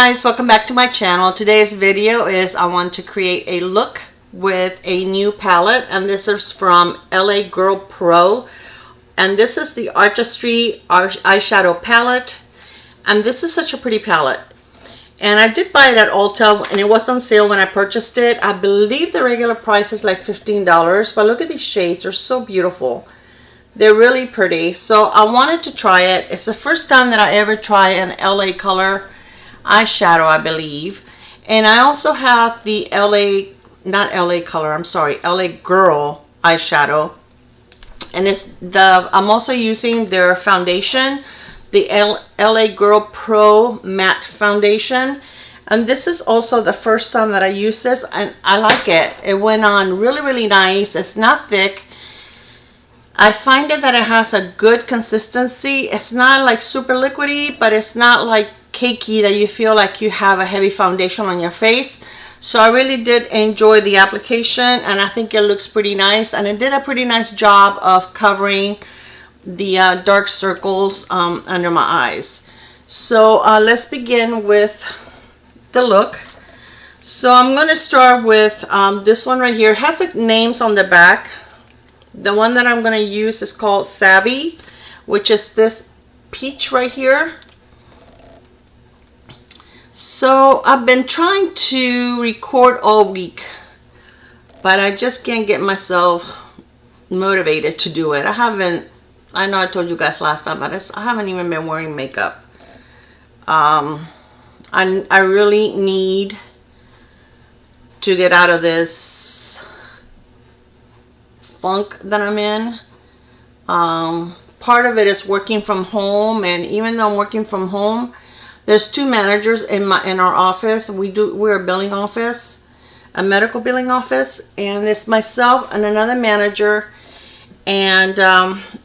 guys, welcome back to my channel. Today's video is I want to create a look with a new palette, and this is from LA Girl Pro, and this is the Artistry Eyeshadow palette, and this is such a pretty palette. And I did buy it at Ulta and it was on sale when I purchased it. I believe the regular price is like $15, but look at these shades, they're so beautiful. They're really pretty, so I wanted to try it. It's the first time that I ever try an LA color eyeshadow, I believe. And I also have the LA Girl eyeshadow, and I'm also using their foundation, the LA Girl Pro Matte Foundation, and this is also the first time that I use this, and I like it. It went on really nice. It's not thick. I find that it has a good consistency. It's not like super liquidy, but it's not like cakey that you feel like you have a heavy foundation on your face. So I really did enjoy the application, and I think it looks pretty nice, and it did a pretty nice job of covering the dark circles under my eyes. So let's begin with the look. So I'm going to start with this one right here. It has the names on the back. The one that I'm going to use is called Savvy, which is this peach right here. So I've been trying to record all week, but I just can't get myself motivated to do it. I know I told you guys last time, but I haven't even been wearing makeup. I really need to get out of this funk that I'm in. Part of it is working from home, and even though I'm working from home, there's two managers in our office. We're a billing office, a medical billing office, and it's myself and another manager, and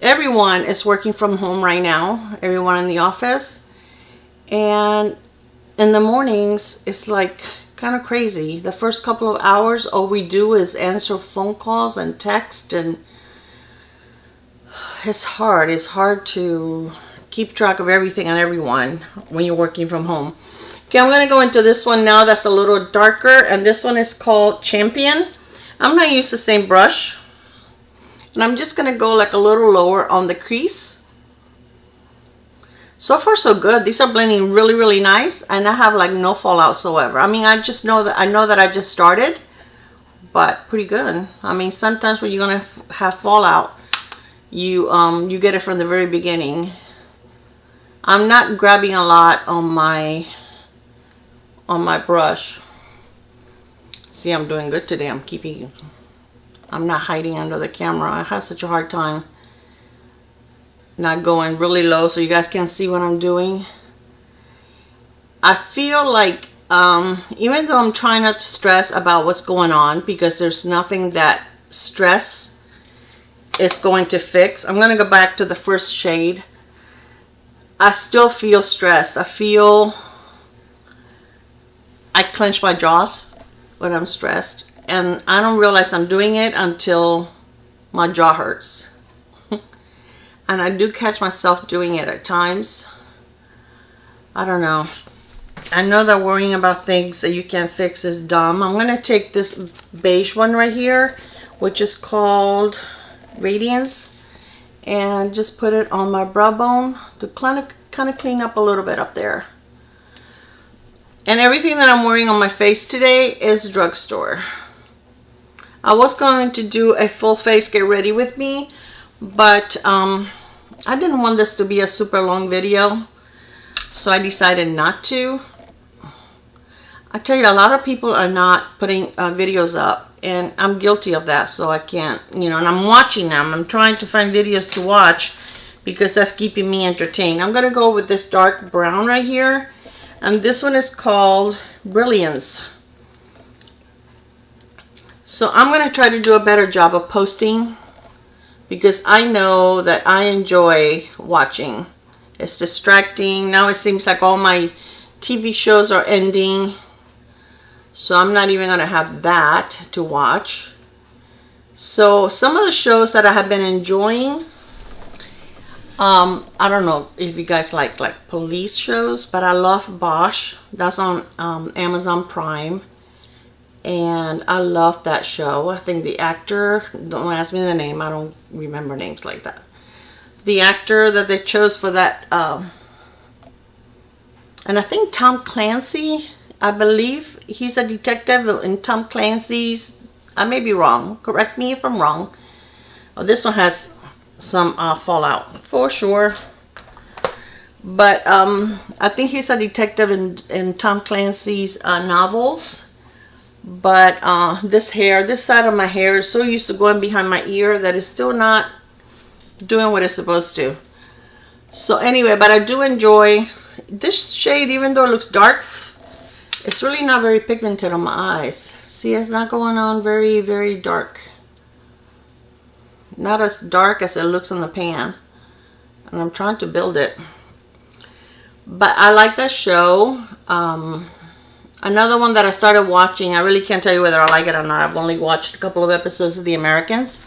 everyone is working from home right now, everyone in the office. And in the mornings it's like kind of crazy. The first couple of hours, all we do is answer phone calls and text, and it's hard to keep track of everything and everyone when you're working from home. Okay, I'm going to go into this one now that's a little darker, and this one is called Champion. I'm going to use the same brush, and I'm just going to go like a little lower on the crease. So far so good. These are blending really nice, and I have like no fallout whatsoever. I mean, I know that I just started, but pretty good. I mean, sometimes when you're going to have fallout, you get it from the very beginning. I'm not grabbing a lot on my brush. See, I'm doing good today. I'm not hiding under the camera. I have such a hard time not going really low so you guys can't see what I'm doing. I feel like even though I'm trying not to stress about what's going on, because there's nothing that stress is going to fix. I'm going to go back to the first shade. I still feel stressed. I clench my jaws when I'm stressed, and I don't realize I'm doing it until my jaw hurts. And I do catch myself doing it at times. I don't know. I know that worrying about things that you can't fix is dumb. I'm going to take this beige one right here, which is called Radiance, and just put it on my brow bone to kind of clean up a little bit up there. And everything that I'm wearing on my face today is drugstore. I was going to do a full face get ready with me, but I didn't want this to be a super long video, so I decided not to. I tell you, a lot of people are not putting videos up, and I'm guilty of that, so I can't, and I'm watching them. I'm trying to find videos to watch because that's keeping me entertained. I'm going to go with this dark brown right here, and this one is called Brilliance. So I'm going to try to do a better job of posting, because I know that I enjoy watching. It's distracting. Now it seems like all my TV shows are ending, so I'm not even going to have that to watch. So some of the shows that I have been enjoying, I don't know if you guys like police shows, but I love Bosch. That's on Amazon Prime, and I love that show. I think the actor, don't ask me the name, I don't remember names like that. The actor that they chose for that, and I think Tom Clancy, I believe he's a detective in Tom Clancy's, I may be wrong, correct me if I'm wrong. Oh, this one has some fallout for sure, but I think he's a detective in Tom Clancy's novels. But this side of my hair is so used to going behind my ear that it's still not doing what it's supposed to. So anyway, but I do enjoy this shade, even though it looks dark. It's really not very pigmented on my eyes. See, it's not going on very, very dark. Not as dark as it looks in the pan. And I'm trying to build it. But I like that show. Another one that I started watching, I really can't tell you whether I like it or not. I've only watched a couple of episodes of The Americans.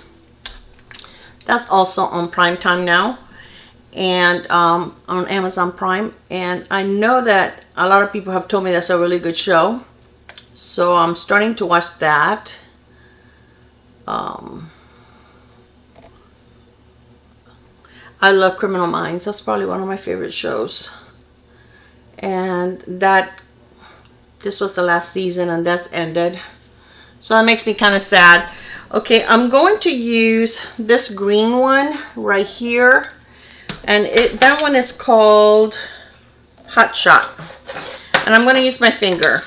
That's also on Prime Time now. And on Amazon Prime. And I know that a lot of people have told me that's a really good show. So I'm starting to watch that. I love Criminal Minds. That's probably one of my favorite shows. And this was the last season and that's ended. So that makes me kind of sad. Okay, I'm going to use this green one right here. And that one is called Hot Shot. And I'm going to use my finger.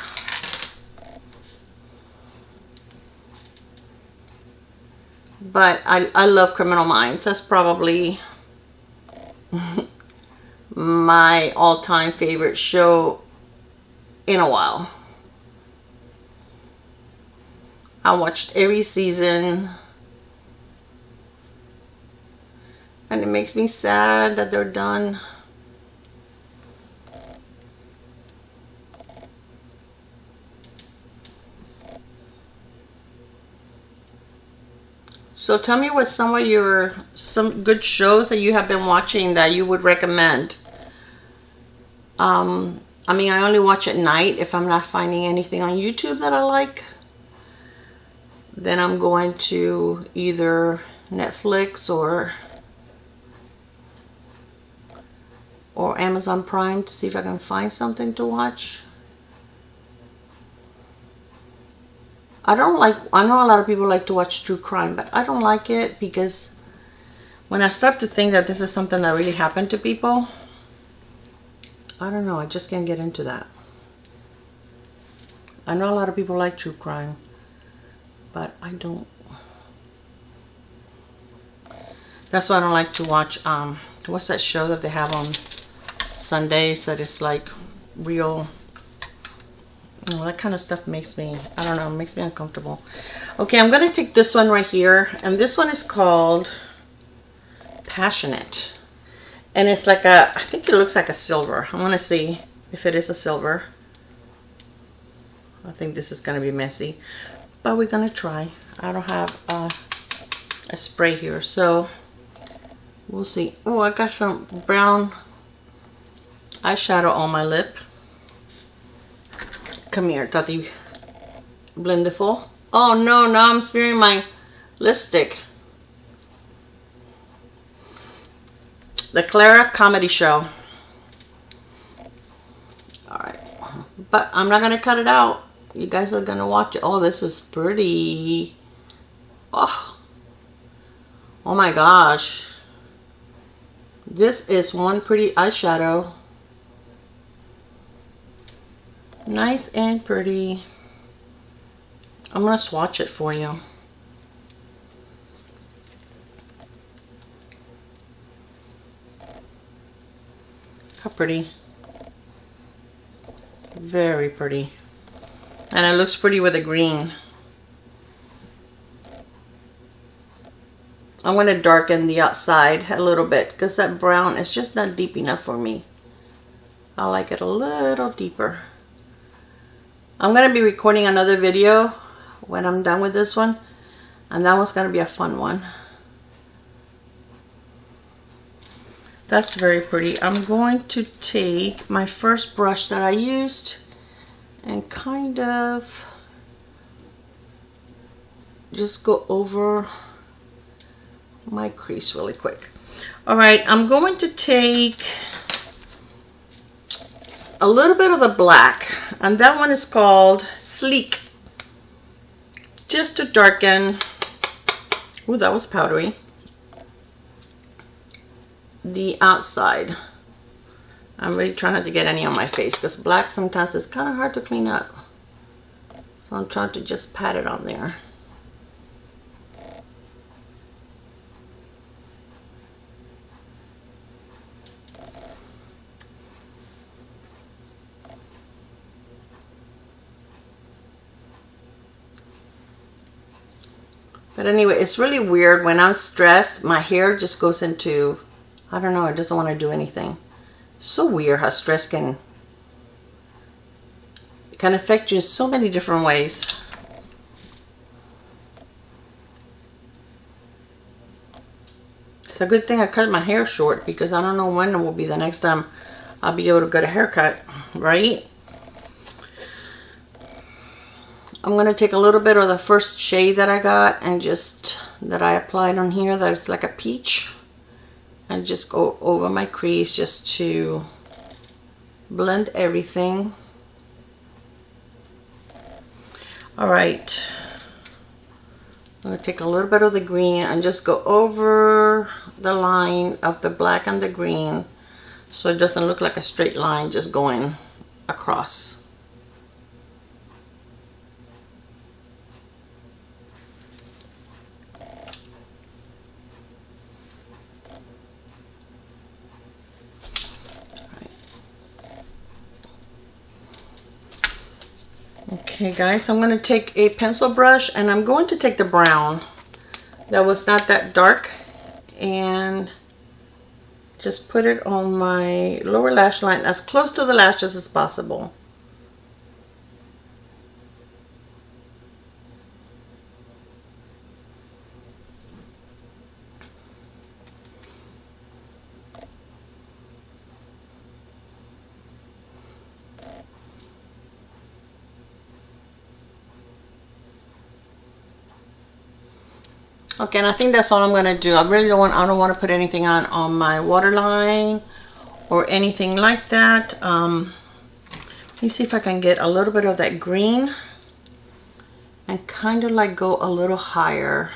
But I love Criminal Minds. That's probably my all-time favorite show in a while. I watched every season. And it makes me sad that they're done. So tell me what some good shows that you have been watching that you would recommend. I mean, I only watch at night if I'm not finding anything on YouTube that I like. Then I'm going to either Netflix or Amazon Prime to see if I can find something to watch. I know a lot of people like to watch true crime, but I don't like it because when I start to think that this is something that really happened to people, I don't know, I just can't get into that. I know a lot of people like true crime, but I don't. That's why I don't like to watch, what's that show that they have on Sundays that is like real. Oh, that kind of stuff makes me, I don't know, makes me uncomfortable. Okay, I'm going to take this one right here. And this one is called Passionate. And it's like I think it looks like a silver. I want to see if it is a silver. I think this is going to be messy. But we're going to try. I don't have a spray here. So we'll see. Oh, I got some brown eyeshadow on my lip. Come here, Tati. Blendiful. Oh no, now I'm smearing my lipstick. The Clara Comedy Show. Alright. But I'm not going to cut it out. You guys are going to watch it. Oh, this is pretty. Oh. Oh my gosh. This is one pretty eyeshadow. Nice and pretty. I'm going to swatch it for you. How pretty. Very pretty. And it looks pretty with the green. I'm going to darken the outside a little bit because that brown is just not deep enough for me. I like it a little deeper. I'm going to be recording another video when I'm done with this one. And that one's going to be a fun one. That's very pretty. I'm going to take my first brush that I used and kind of just go over my crease really quick. All right, I'm going to take a little bit of the black, and that one is called Sleek, just to darken. Ooh, that was powdery. The outside. I'm really trying not to get any on my face because black sometimes is kind of hard to clean up. So I'm trying to just pat it on there. But anyway, it's really weird. When I'm stressed, my hair just goes into, I don't know, it doesn't want to do anything. It's so weird how stress can affect you in so many different ways. It's a good thing I cut my hair short because I don't know when it will be the next time I'll be able to get a haircut, right? I'm going to take a little bit of the first shade that I got and just, that I applied on here, that's like a peach, and just go over my crease just to blend everything. All right, I'm going to take a little bit of the green and just go over the line of the black and the green so it doesn't look like a straight line just going across. Okay guys, I'm going to take a pencil brush and I'm going to take the brown that was not that dark and just put it on my lower lash line as close to the lashes as possible. Okay, and I think that's all I'm gonna do. I really don't want to put anything on my waterline or anything like that. Let me see if I can get a little bit of that green and kind of like go a little higher.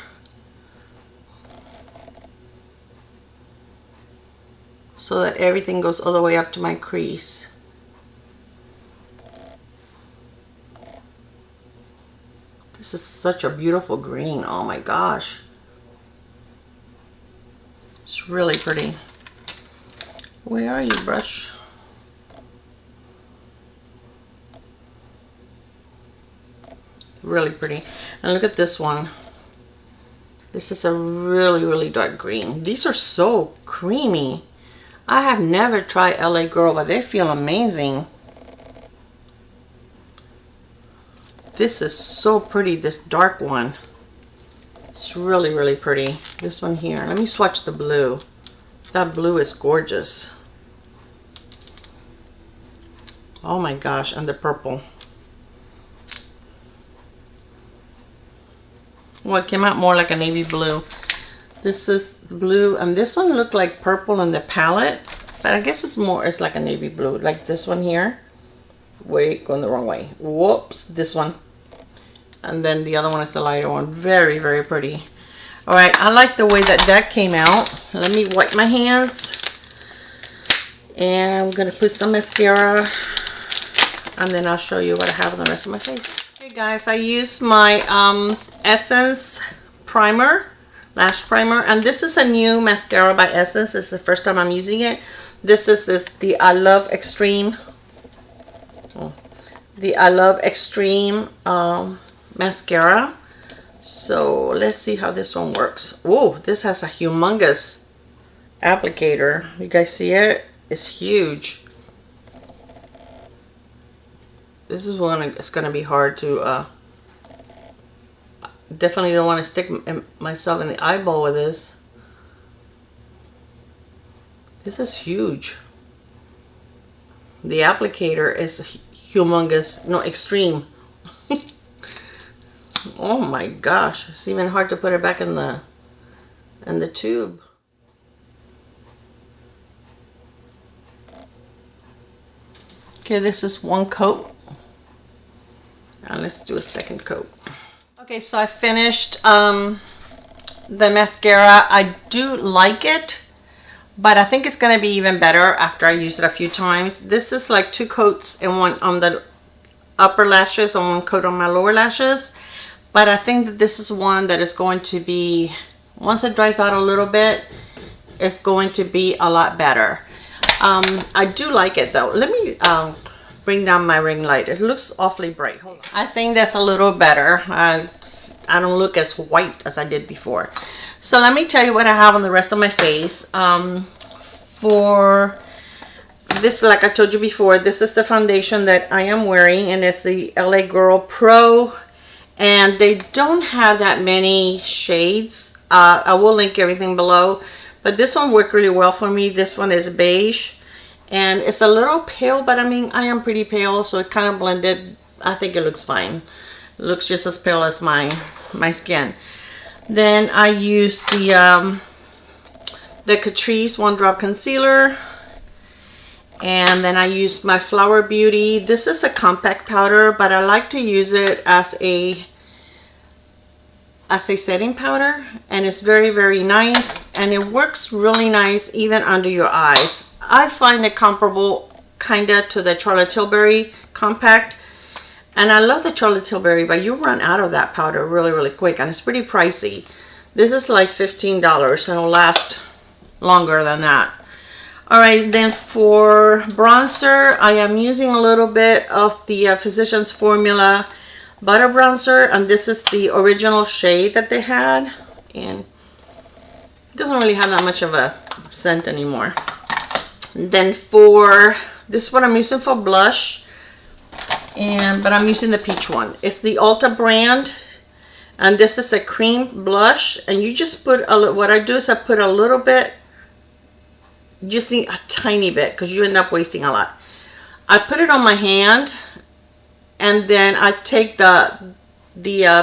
So that everything goes all the way up to my crease. This is such a beautiful green. Oh my gosh. It's really pretty. Where are you, brush? Really pretty. And look at this one. This is a really, really dark green. These are so creamy. I have never tried LA Girl, but they feel amazing. This is so pretty, this dark one. It's really, really pretty. This one here. Let me swatch the blue. That blue is gorgeous. Oh my gosh, and the purple. Well, it came out more like a navy blue. This is blue, and this one looked like purple in the palette, but I guess it's like a navy blue, like this one here. Wait, going the wrong way. Whoops, this one. And then the other one is the lighter one. Very, very pretty. All right, I like the way that came out. Let me wipe my hands. And I'm going to put some mascara. And then I'll show you what I have on the rest of my face. Okay, guys, I used my Essence primer, lash primer. And this is a new mascara by Essence. This is the first time I'm using it. This is the I Love Extreme. The I Love Extreme mascara. So let's see how this one works. Oh, this has a humongous applicator. You guys see it? It's huge. This is one. It's gonna be hard to definitely don't want to stick myself in the eyeball with this. This is huge. The applicator is humongous, no, extreme. Oh my gosh, it's even hard to put it back in the tube. Okay, this is one coat. Now let's do a second coat. Okay, so I finished the mascara. I do like it, but I think it's going to be even better after I use it a few times. This is like 2 coats and one on the upper lashes and 1 coat on my lower lashes. But I think that this is one that is going to be, once it dries out a little bit, it's going to be a lot better. I do like it though. Let me bring down my ring light. It looks awfully bright. Hold on. I think that's a little better. I don't look as white as I did before. So let me tell you what I have on the rest of my face. For this, like I told you before, this is the foundation that I am wearing, and it's the LA Girl Pro. And they don't have that many shades. I will link everything below. But this one worked really well for me. This one is beige. And it's a little pale, but I mean, I am pretty pale, so it kind of blended. I think it looks fine. It looks just as pale as my skin. Then I used the Catrice 1 Drop Concealer. And then I used my Flower Beauty. This is a compact powder, but I like to use it as a setting powder, and it's very, very nice, and it works really nice even under your eyes. I find it comparable kinda to the Charlotte Tilbury compact, and I love the Charlotte Tilbury, but you run out of that powder really, really quick, and it's pretty pricey. This is like $15, and it'll last longer than that. Alright, then for bronzer, I am using a little bit of the Physicians Formula Butter Bronzer, and this is the original shade that they had, and it doesn't really have that much of a scent anymore. And then for, this is what I'm using for blush, but I'm using the peach one. It's the Ulta brand, and this is a cream blush, and you just put a little, what I do is I put a little bit. You just need a tiny bit because you end up wasting a lot. I put it on my hand, and then I take the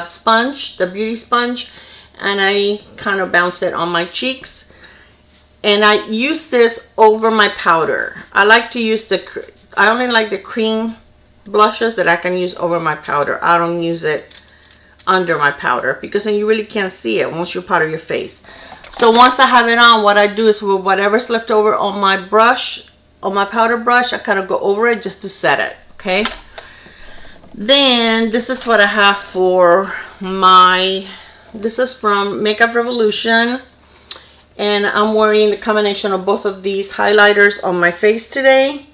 sponge, the beauty sponge, and I kind of bounce it on my cheeks, and I use this over my powder. I like to use I only like the cream blushes that I can use over my powder. I don't use it under my powder because then you really can't see it once you powder your face. So once I have it on, what I do is with whatever's left over on my brush, on my powder brush, I kind of go over it just to set it, okay? Then this is what I have for my, this is from Makeup Revolution, and I'm wearing the combination of both of these highlighters on my face today.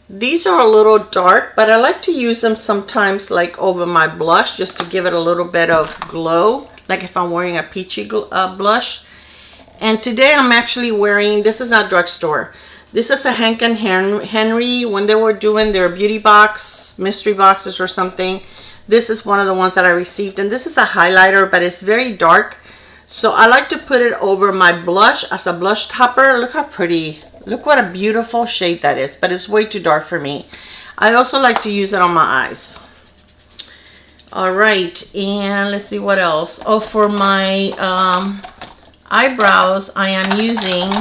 These are a little dark, but I like to use them sometimes like over my blush just to give it a little bit of glow, like if I'm wearing a peachy blush. And today I'm actually wearing, this is not drugstore. This is a Hank and Henry, when they were doing their beauty box, mystery boxes or something. This is one of the ones that I received. And this is a highlighter, but it's very dark. So I like to put it over my blush as a blush topper. Look how pretty, look what a beautiful shade that is. But it's way too dark for me. I also like to use it on my eyes. Alright, and let's see what else. Oh, for my eyebrows, I am using,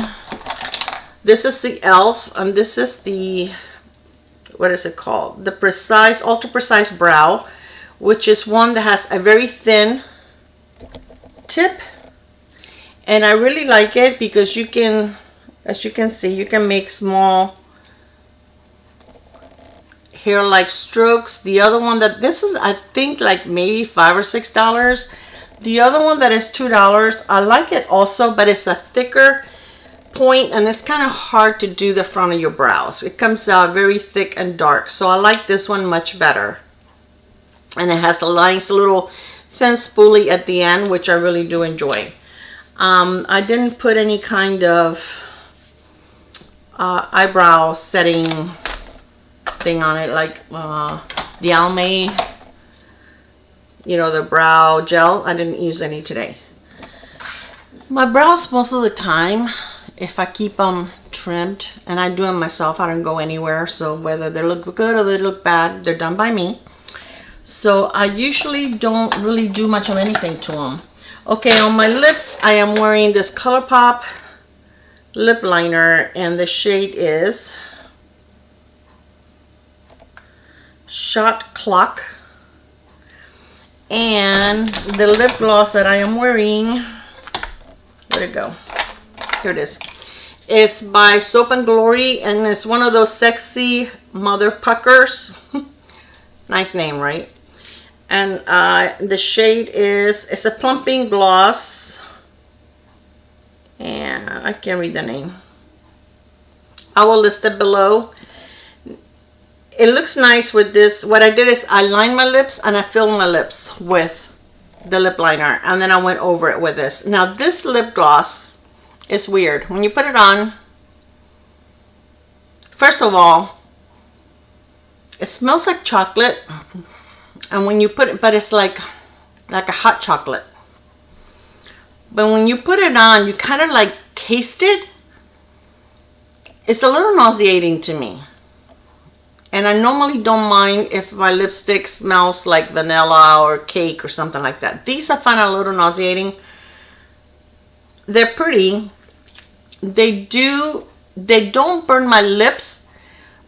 this is the e.l.f. and this is the, what is it called? The Precise, Ultra Precise Brow, which is one that has a very thin tip. And I really like it because you can, as you can see, you can make small hair-like strokes. The other one that, this is, I think, like maybe $5 or $6. The other one that is $2, I like it also, but it's a thicker point and it's kind of hard to do the front of your brows. It comes out very thick and dark, so I like this one much better. And it has a nice little thin spoolie at the end, which I really do enjoy. I didn't put any kind of eyebrow setting thing on it, like the Almay, you know, the brow gel. I didn't use any today. My brows most of the time if I keep them trimmed, and I do them myself. I don't go anywhere, so whether they look good or they look bad, they're done by me. So I usually don't really do much of anything to them. Okay, on my lips, I am wearing this Colourpop lip liner, and the shade is Shot Clock. And the lip gloss that I am wearing, where'd it go? Here it is. It's by Soap and Glory, and it's one of those sexy mother puckers. Nice name, right? And the shade is, it's a plumping gloss, and I can't read the name. I will list it below. It looks nice with this. What I did is I lined my lips and I filled my lips with the lip liner, and then I went over it with this. Now this lip gloss is weird. When you put it on, first of all, it smells like chocolate, and when you put it, but it's like a hot chocolate. But when you put it on, you kind of like taste it. It's a little nauseating to me. And I normally don't mind if my lipstick smells like vanilla or cake or something like that. These I find a little nauseating. They're pretty. They don't burn my lips,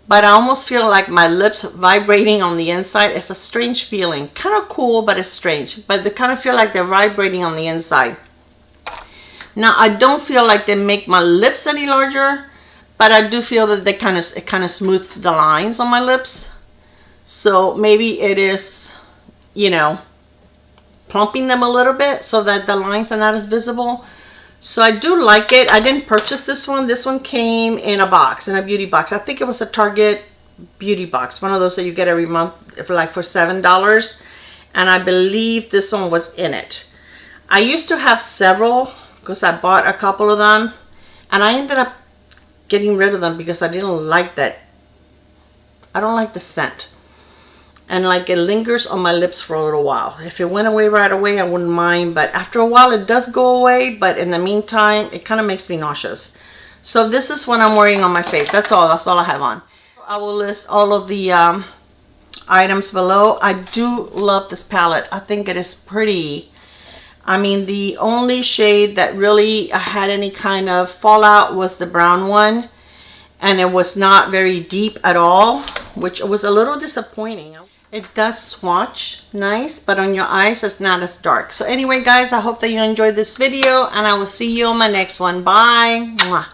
but I almost feel like my lips vibrating on the inside. It's a strange feeling. Kind of cool, but it's strange. But they kind of feel like they're vibrating on the inside. Now, I don't feel like they make my lips any larger, but I do feel that it kind of smooth the lines on my lips. So maybe it is, you know, plumping them a little bit so that the lines are not as visible. So I do like it. I didn't purchase this one. This one came in a box, in a beauty box. I think it was a Target beauty box, one of those that you get every month for like for $7. And I believe this one was in it. I used to have several because I bought a couple of them, and I ended up getting rid of them because I didn't like that. I don't like the scent. And like it lingers on my lips for a little while. If it went away right away, I wouldn't mind. But after a while, it does go away. But in the meantime, it kind of makes me nauseous. So this is what I'm wearing on my face. That's all I have on. I will list all of the items below. I do love this palette. I think it is pretty. I mean, the only shade that really had any kind of fallout was the brown one. And it was not very deep at all, which was a little disappointing. It does swatch nice, but on your eyes it's not as dark. So anyway, guys, I hope that you enjoyed this video, and I will see you on my next one. Bye. Mwah.